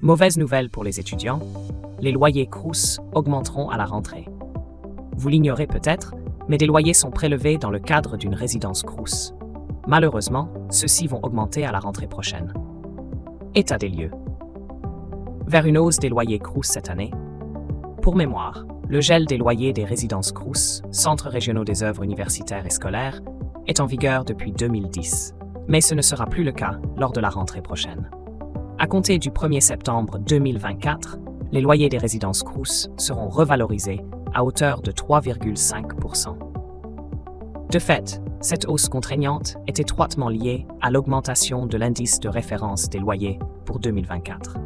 Mauvaise nouvelle pour les étudiants, les loyers Crous augmenteront à la rentrée. Vous l'ignorez peut-être, mais des loyers sont prélevés dans le cadre d'une résidence Crous. Malheureusement, ceux-ci vont augmenter à la rentrée prochaine. État des lieux. Vers une hausse des loyers Crous cette année. Pour mémoire, le gel des loyers des résidences Crous, Centres régionaux des œuvres universitaires et scolaires, est en vigueur depuis 2010. Mais ce ne sera plus le cas lors de la rentrée prochaine. À compter du 1er septembre 2024, les loyers des résidences Crous seront revalorisés à hauteur de 3,5%. De fait, cette hausse contraignante est étroitement liée à l'augmentation de l'indice de référence des loyers pour 2024.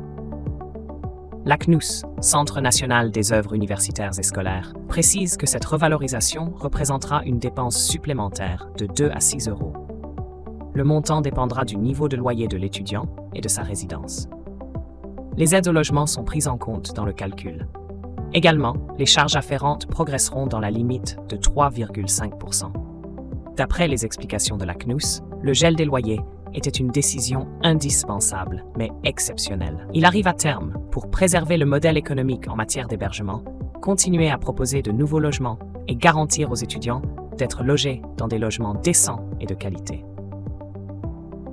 La CNUS, Centre national des œuvres universitaires et scolaires, précise que cette revalorisation représentera une dépense supplémentaire de 2 à 6 euros. Le montant dépendra du niveau de loyer de l'étudiant et de sa résidence. Les aides au logement sont prises en compte dans le calcul. Également, les charges afférentes progresseront dans la limite de 3,5%. D'après les explications de la CNUS, le gel des loyers était une décision indispensable, mais exceptionnelle. Il arrive à terme pour préserver le modèle économique en matière d'hébergement, continuer à proposer de nouveaux logements et garantir aux étudiants d'être logés dans des logements décents et de qualité.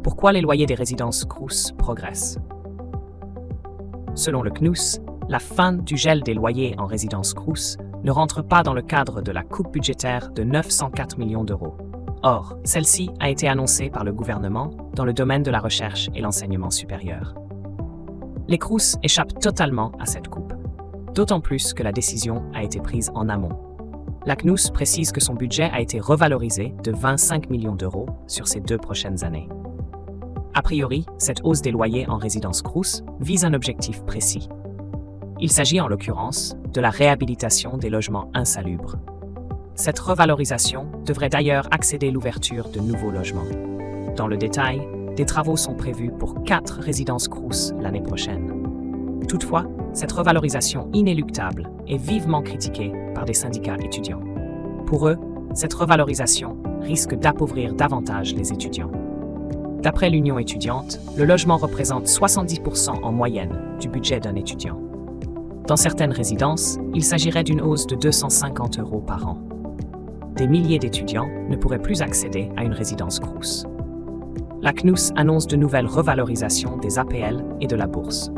Pourquoi les loyers des résidences Crous progressent? Selon le CNUS, la fin du gel des loyers en résidence Crous ne rentre pas dans le cadre de la coupe budgétaire de 904 millions d'euros. Or, celle-ci a été annoncée par le gouvernement dans le domaine de la recherche et l'enseignement supérieur. Les Crous échappent totalement à cette coupe, d'autant plus que la décision a été prise en amont. La CNUS précise que son budget a été revalorisé de 25 millions d'euros sur ces 2 prochaines années. A priori, cette hausse des loyers en résidence Crous vise un objectif précis. Il s'agit en l'occurrence de la réhabilitation des logements insalubres. Cette revalorisation devrait d'ailleurs accéder l'ouverture de nouveaux logements. Dans le détail, des travaux sont prévus pour 4 résidences Crous l'année prochaine. Toutefois, cette revalorisation inéluctable est vivement critiquée par des syndicats étudiants. Pour eux, cette revalorisation risque d'appauvrir davantage les étudiants. D'après l'Union étudiante, le logement représente 70% en moyenne du budget d'un étudiant. Dans certaines résidences, il s'agirait d'une hausse de 250 euros par an. Des milliers d'étudiants ne pourraient plus accéder à une résidence Crous. La CNUS annonce de nouvelles revalorisations des APL et de la bourse.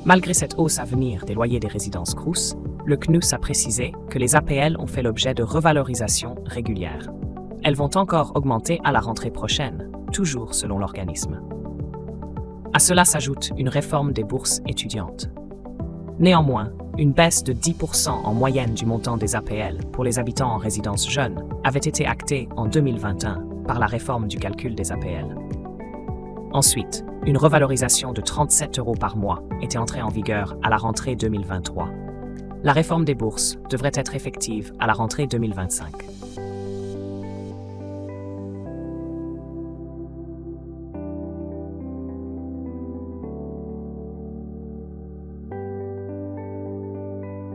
Malgré cette hausse à venir des loyers des résidences Crous, le CNUS a précisé que les APL ont fait l'objet de revalorisations régulières. Elles vont encore augmenter à la rentrée prochaine, toujours selon l'organisme. À cela s'ajoute une réforme des bourses étudiantes. Néanmoins, une baisse de 10% en moyenne du montant des APL pour les habitants en résidence jeune avait été actée en 2021 par la réforme du calcul des APL. Ensuite, une revalorisation de 37 euros par mois était entrée en vigueur à la rentrée 2023. La réforme des bourses devrait être effective à la rentrée 2025.